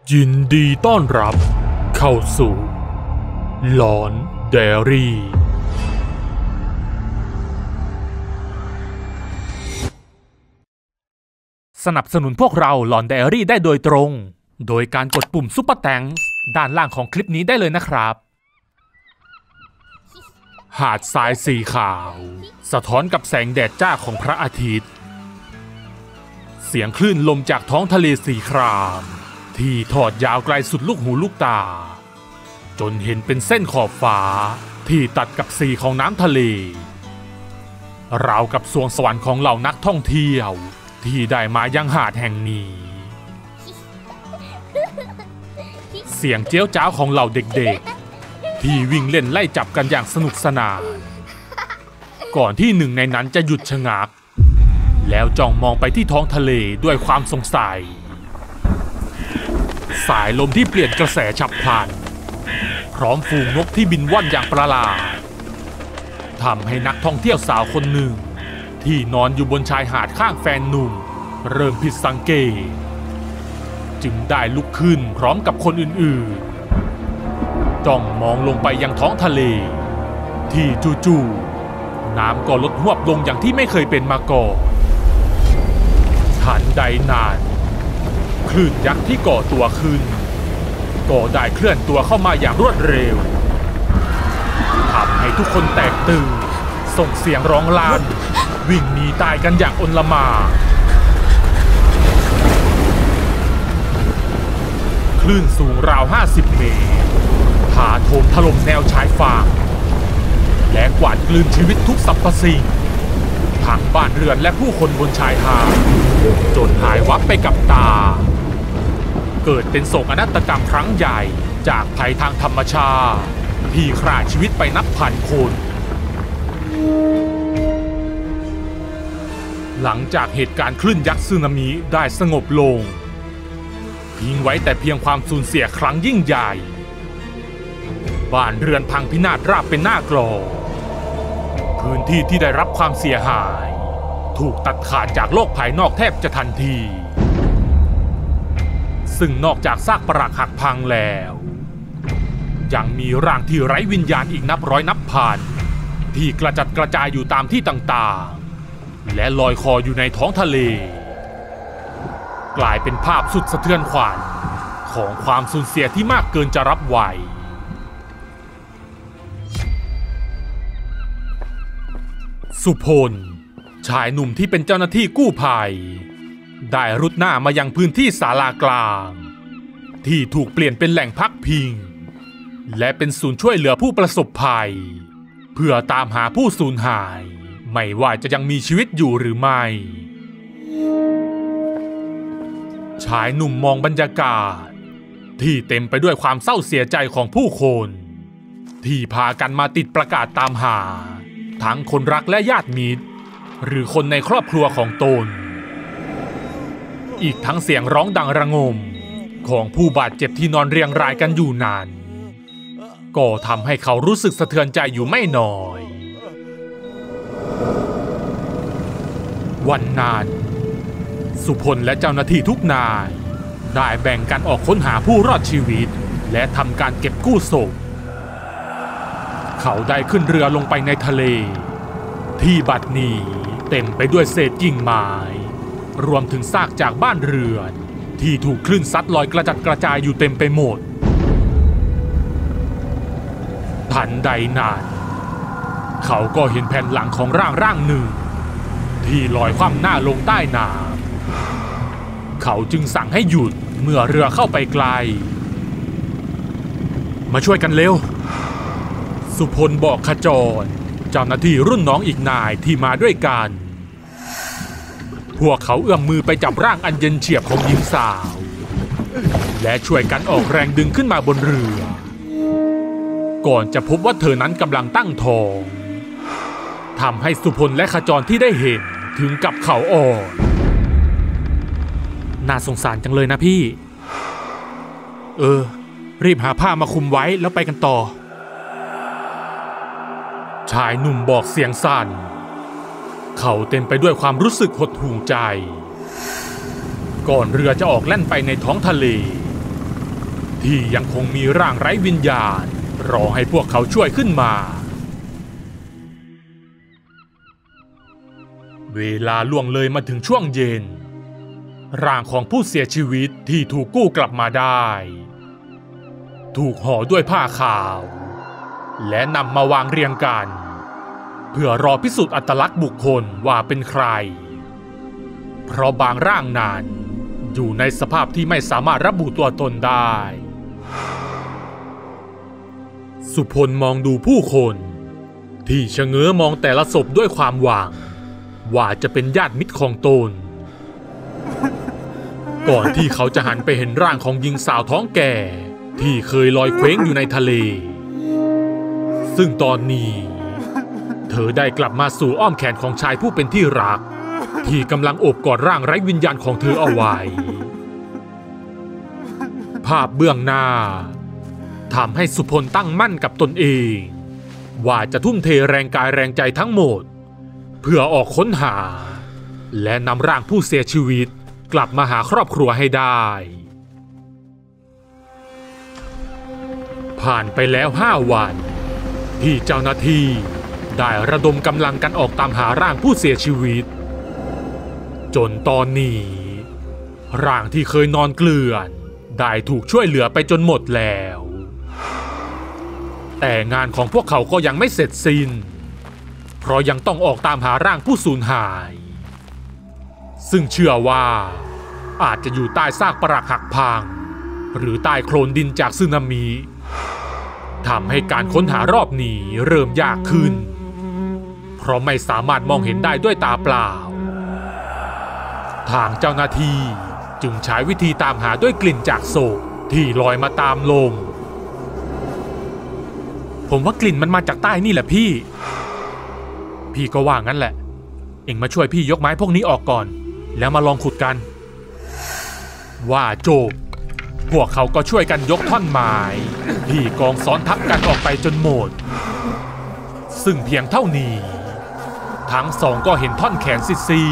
ยินดีต้อนรับเข้าสู่หลอนไดอารี่สนับสนุนพวกเราหลอนไดอารี่ได้โดยตรงโดยการกดปุ่มซุปเปอร์แตงค์ด้านล่างของคลิปนี้ได้เลยนะครับหาดทรายสีขาวสะท้อนกับแสงแดดจ้าของพระอาทิตย์เสียงคลื่นลมจากท้องทะเลสีครามที่ทอดยาวไกลสุดลูกหูลูกตาจนเห็นเป็นเส้นขอบฟ้าที่ตัดกับสีของน้ำทะเลราวกับสวงสวรรค์ของเหล่านักท่องเที่ยวที่ได้มายังหาดแห่งนี้เสียงเจี๊ยวจ้าวของเหล่าเด็กๆที่วิ่งเล่นไล่จับกันอย่างสนุกสนานก่อนที่หนึ่งในนั้นจะหยุดชะงักแล้วจ้องมองไปที่ท้องทะเลด้วยความสงสัยสายลมที่เปลี่ยนกระแสฉับพลันพร้อมฝูงนกที่บินว่อนอย่างประหลาดทำให้นักท่องเที่ยวสาวคนหนึ่งที่นอนอยู่บนชายหาดข้างแฟนหนุ่มเริ่มผิดสังเกตจึงได้ลุกขึ้นพร้อมกับคนอื่นๆจ้องมองลงไปยังท้องทะเลที่จู่ๆน้ำก็ลดหวบลงอย่างที่ไม่เคยเป็นมาก่อนทันใดนั้นคลื่นยักษ์ที่ก่อตัวขึ้นก็ได้เคลื่อนตัวเข้ามาอย่างรวดเร็วทำให้ทุกคนแตกตื่นส่งเสียงร้องลั่นวิ่งหนีตายกันอย่างโอลหม่านคลื่นสูงราว50 เมตรถาโถมถล่มแนวชายฝั่งและกวาดกลืนชีวิตทุกสรรพสิ่งทั้งบ้านเรือนและผู้คนบนชายหาดจนหายวับไปกับตาเกิดเป็นโศกนาฏกรรมครั้งใหญ่จากภัยทางธรรมชาติที่ฆ่าชีวิตไปนับพันคนหลังจากเหตุการณ์คลื่นยักษ์สึนามิได้สงบลงทิ้งไว้แต่เพียงความสูญเสียครั้งยิ่งใหญ่บ้านเรือนพังพินาศราบเป็นหน้ากลองพื้นที่ที่ได้รับความเสียหายถูกตัดขาดจากโลกภายนอกแทบจะทันทีซึ่งนอกจากซากปรักหักพังแล้วยังมีร่างที่ไร้วิญญาณอีกนับร้อยนับพันที่กระจัดกระจายอยู่ตามที่ต่างๆและลอยคออยู่ในท้องทะเลกลายเป็นภาพสุดสะเทือนขวัญของความสูญเสียที่มากเกินจะรับไหวสุพลชายหนุ่มที่เป็นเจ้าหน้าที่กู้ภัยได้รุดหน้ามายังพื้นที่ศาลากลางที่ถูกเปลี่ยนเป็นแหล่งพักพิงและเป็นศูนย์ช่วยเหลือผู้ประสบภัยเพื่อตามหาผู้สูญหายไม่ว่าจะยังมีชีวิตอยู่หรือไม่ชายหนุ่มมองบรรยากาศที่เต็มไปด้วยความเศร้าเสียใจของผู้คนที่พากันมาติดประกาศตามหาทั้งคนรักและญาติมิตรหรือคนในครอบครัวของตนอีกทั้งเสียงร้องดังระงมของผู้บาดเจ็บที่นอนเรียงรายกันอยู่นานก็ทำให้เขารู้สึกสะเทือนใจอยู่ไม่น้อยวันนั้นสุพลและเจ้าหน้าที่ทุกนายได้แบ่งกันออกค้นหาผู้รอดชีวิตและทำการเก็บกู้ศพเขาได้ขึ้นเรือลงไปในทะเลที่บัดนี้เต็มไปด้วยเศษกิ่งไม้รวมถึงซากจากบ้านเรือนที่ถูกคลื่นซัดลอยกระจัดกระจายอยู่เต็มไปหมดทันใดนั้นเขาก็เห็นแผ่นหลังของร่างหนึ่งที่ลอยคว่ำหน้าลงใต้น้ำเขาจึงสั่งให้หยุดเมื่อเรือเข้าไปไกลมาช่วยกันเร็วสุพลบอกขจรเจ้าหน้าที่รุ่นน้องอีกนายที่มาด้วยกันพวกเขาเอื้อมมือไปจับร่างอันเย็นเฉียบของหญิงสาวและช่วยกันออกแรงดึงขึ้นมาบนเรือก่อนจะพบว่าเธอนั้นกำลังตั้งท้องทำให้สุพลและขจรที่ได้เห็นถึงกับเขาอ่อนน่าสงสารจังเลยนะพี่รีบหาผ้ามาคลุมไว้แล้วไปกันต่อชายหนุ่มบอกเสียงสั่นเขาเต็มไปด้วยความรู้สึกหดหู่ใจก่อนเรือจะออกแล่นไปในท้องทะเล ที่ยังคงมีร่างไร้วิญญาณรอให้พวกเขาช่วยขึ้นมาเวลาล่วงเลยมาถึงช่วงเย็นร่างของผู้เสียชีวิตที่ถูกกู้กลับมาได้ถูกห่อด้วยผ้าขาวและนำมาวางเรียงกันเพื่อรอพิสูจน์อัตลักษณ์บุคคลว่าเป็นใครเพราะบางร่างนั้นอยู่ในสภาพที่ไม่สามารถระบุตัวตนได้สุพลมองดูผู้คนที่ชะเง้อมองแต่ละศพด้วยความหวังว่าจะเป็นญาติมิตรของตนก่อนที่เขาจะหันไปเห็นร่างของหญิงสาวท้องแก่ที่เคยลอยเคว้งอยู่ในทะเลซึ่งตอนนี้เธอได้กลับมาสู่อ้อมแขนของชายผู้เป็นที่รักที่กำลังโอบกอดร่างไร้วิญญาณของเธอเอาไว้ภาพเบื้องหน้าทำให้สุพลตั้งมั่นกับตนเองว่าจะทุ่มเทแรงกายแรงใจทั้งหมดเพื่อออกค้นหาและนำร่างผู้เสียชีวิตกลับมาหาครอบครัวให้ได้ผ่านไปแล้ว5 วันที่เจ้าหน้าที่ได้ระดมกำลังกันออกตามหาร่างผู้เสียชีวิตจนตอนนี้ร่างที่เคยนอนเกลื่อนได้ถูกช่วยเหลือไปจนหมดแล้วแต่งานของพวกเขาก็ยังไม่เสร็จสิ้นเพราะยังต้องออกตามหาร่างผู้สูญหายซึ่งเชื่อว่าอาจจะอยู่ใต้ซากปรักหักพังหรือใต้โคลนดินจากสึนามิทำให้การค้นหารอบนี้เริ่มยากขึ้นเพราะไม่สามารถมองเห็นได้ด้วยตาเปล่าทางเจ้าหน้าที่จึงใช้วิธีตามหาด้วยกลิ่นจากศพที่ลอยมาตามลมผมว่ากลิ่นมันมาจากใต้นี่แหละพี่ก็ว่างั้นแหละเอ็งมาช่วยพี่ยกไม้พวกนี้ออกก่อนแล้วมาลองขุดกันว่าจบพวกเขาก็ช่วยกันยกท่อนไม้ที่กองซ้อนทับกันออกไปจนหมดซึ่งเพียงเท่านี้ทั้งสองก็เห็นท่อนแขนซี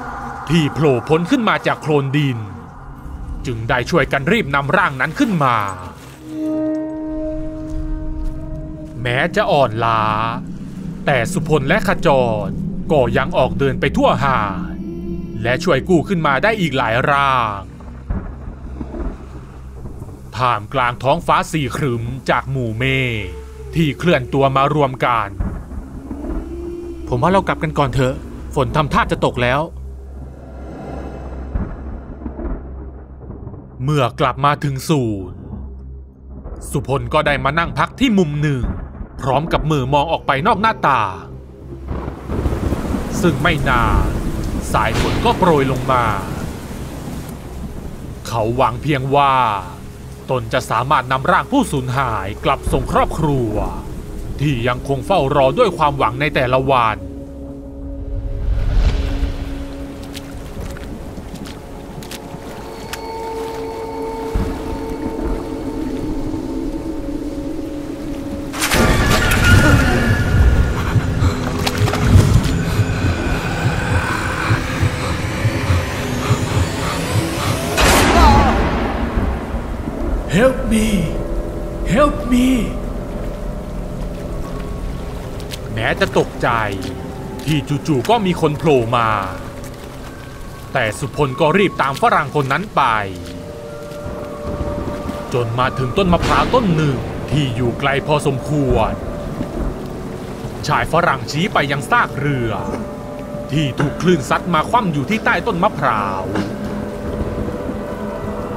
ๆที่โผล่พ้นขึ้นมาจากโคลนดินจึงได้ช่วยกันรีบนำร่างนั้นขึ้นมาแม้จะอ่อนล้าแต่สุพลและขจรก็ยังออกเดินไปทั่วหาดและช่วยกู้ขึ้นมาได้อีกหลายร่างท่ามกลางท้องฟ้าสีครึ้มจากหมู่เมฆที่เคลื่อนตัวมารวมกันผมว่าเรากลับกันก่อนเถอะฝนทำท่าจะตกแล้วเมื่อกลับมาถึงศูนย์สุพลก็ได้มานั่งพักที่มุมหนึ่งพร้อมกับมือมองออกไปนอกหน้าต่างซึ่งไม่นานสายฝนก็โปรยลงมาเขาหวังเพียงว่าตนจะสามารถนำร่างผู้สูญหายกลับส่งครอบครัวที่ยังคงเฝ้ารอด้วยความหวังในแต่ละวัน Help me Help me แม้จะตกใจที่จู่ๆก็มีคนโผล่มาแต่สุพลก็รีบตามฝรั่งคนนั้นไปจนมาถึงต้นมะพร้าวต้นหนึ่งที่อยู่ไกลพอสมควรชายฝรั่งชี้ไปยังซากเรือที่ถูกคลื่นซัดมาคว่ำอยู่ที่ใต้ต้นมะพร้าว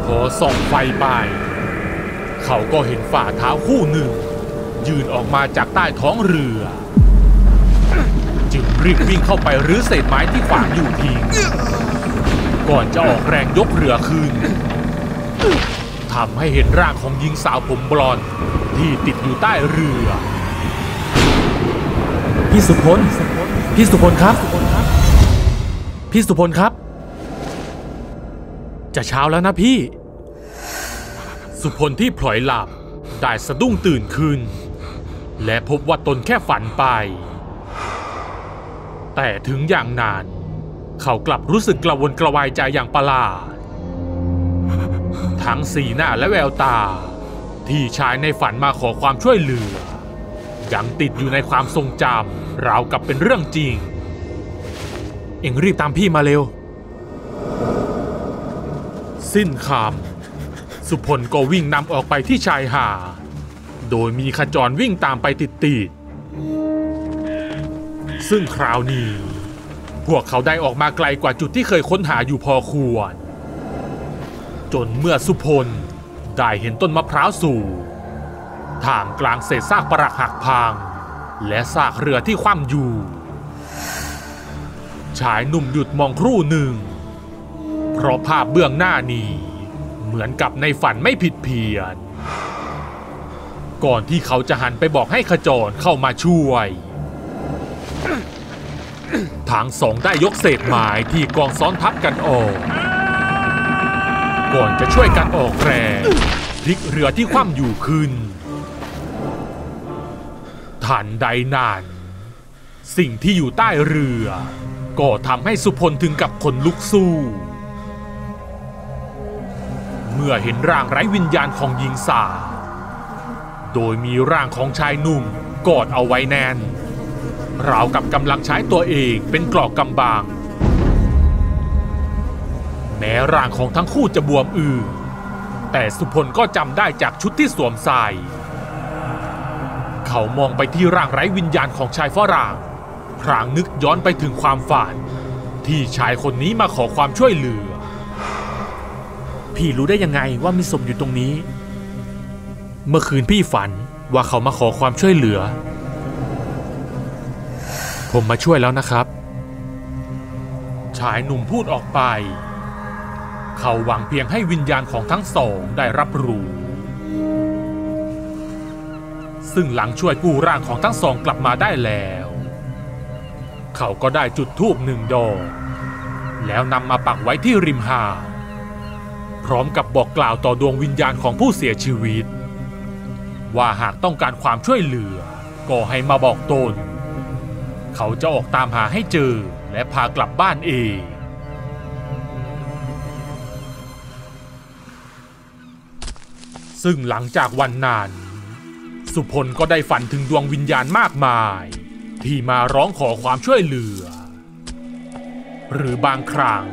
พอส่องไฟไปเขาก็เห็นฝ่าเท้าคู่หนึ่งยืนออกมาจากใต้ท้องเรือจึงรีบวิ่งเข้าไปรื้อเศษไม้ที่ขวางอยู่ทิ้งก่อนจะออกแรงยกเรือขึ้นทำให้เห็นร่างของหญิงสาวผมบลอนด์ที่ติดอยู่ใต้เรือพี่สุพลครับพี่สุพลครับจะเช้าแล้วนะพี่สุพลที่พลอยหลับได้สะดุ้งตื่นขึ้นและพบว่าตนแค่ฝันไปแต่ถึงอย่างนั้นเขากลับรู้สึกกระวนกระวายใจอย่างประหลาดทั้งสีหน้าและแววตา ที่ชายในฝันมาขอความช่วยเหลือยังติดอยู่ในความทรงจำราวกับเป็นเรื่องจริงเอ็งรีบตามพี่มาเร็วสิ้นคำสุพลก็วิ่งนำออกไปที่ชายหาดโดยมีขจรวิ่งตามไปติดๆซึ่งคราวนี้พวกเขาได้ออกมาไกลกว่าจุดที่เคยค้นหาอยู่พอควรจนเมื่อสุพลได้เห็นต้นมะพร้าวสูงท่ามกลางเศษซากปรักหักพังและซากเรือที่คว่ำอยู่ชายหนุ่มหยุดมองครู่หนึ่งเพราะภาพเบื้องหน้านี้เหมือนกับในฝันไม่ผิดเพี้ยนก่อนที่เขาจะหันไปบอกให้ขจรเข้ามาช่วยทั้งสองได้ยกเศษไม้ที่กองซ้อนทับกันออกก่อนจะช่วยกันออกแรงพลิกเรือที่คว่ำอยู่ขึ้นทันใดนั้นสิ่งที่อยู่ใต้เรือก็ทำให้สุพลถึงกับขนลุกสู้เมื่อเห็นร่างไร้วิญญาณของหญิงสาวโดยมีร่างของชายหนุ่มกอดเอาไว้แน่นราวกับกำลังใช้ตัวเองเป็นเกราะกำบังแม้ร่างของทั้งคู่จะบวมอืดแต่สุพลก็จำได้จากชุดที่สวมใส่เขามองไปที่ร่างไร้วิญญาณของชายฝรั่งพลางนึกย้อนไปถึงความฝันที่ชายคนนี้มาขอความช่วยเหลือพี่รู้ได้ยังไงว่ามีศพอยู่ตรงนี้เมื่อคืนพี่ฝันว่าเขามาขอความช่วยเหลือผมมาช่วยแล้วนะครับชายหนุ่มพูดออกไปเขาหวังเพียงให้วิญญาณของทั้งสองได้รับรู้ซึ่งหลังช่วยกู้ร่างของทั้งสองกลับมาได้แล้วเขาก็ได้จุดธูป1 ดอกแล้วนำมาปักไว้ที่ริมหาดพร้อมกับบอกกล่าวต่อดวงวิญญาณของผู้เสียชีวิตว่าหากต้องการความช่วยเหลือก็ให้มาบอกตนเขาจะออกตามหาให้เจอและพากลับบ้านเองซึ่งหลังจากวันนั้นสุพลก็ได้ฝันถึงดวงวิญญาณมากมายที่มาร้องขอความช่วยเหลือหรือบางครั้ง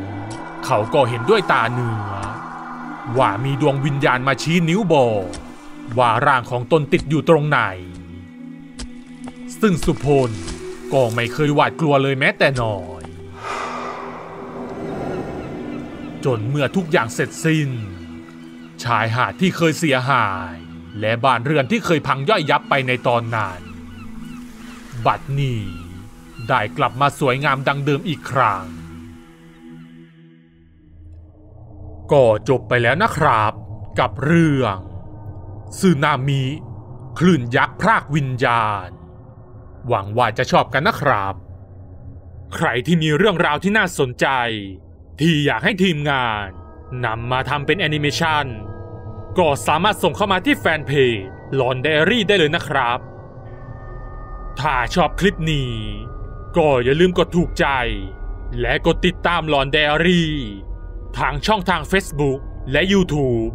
เขาก็เห็นด้วยตาเนื้อว่ามีดวงวิญญาณมาชี้นิ้วบอกว่าร่างของตนติดอยู่ตรงไหนซึ่งสุพลก็ไม่เคยหวาดกลัวเลยแม้แต่น้อยจนเมื่อทุกอย่างเสร็จสิ้นชายหาดที่เคยเสียหายและบ้านเรือนที่เคยพังย่อยยับไปในตอนนั้นบัดนี้ได้กลับมาสวยงามดังเดิมอีกครั้งก็จบไปแล้วนะครับกับเรื่องสึนามิคลื่นยักษ์พรากวิญญาณหวังว่าจะชอบกันนะครับใครที่มีเรื่องราวที่น่าสนใจที่อยากให้ทีมงานนำมาทำเป็นแอนิเมชันก็สามารถส่งเข้ามาที่แฟนเพจหลอนไดอารี่ได้เลยนะครับถ้าชอบคลิปนี้ก็อย่าลืมกดถูกใจและกดติดตามหลอนไดอารี่ทางช่องทาง Facebook และ YouTube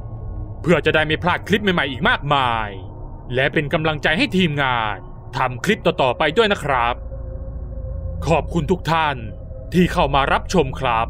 เพื่อจะได้ไม่พลาดคลิปใหม่ๆอีกมากมายและเป็นกำลังใจให้ทีมงานทำคลิปต่อๆไปด้วยนะครับขอบคุณทุกท่านที่เข้ามารับชมครับ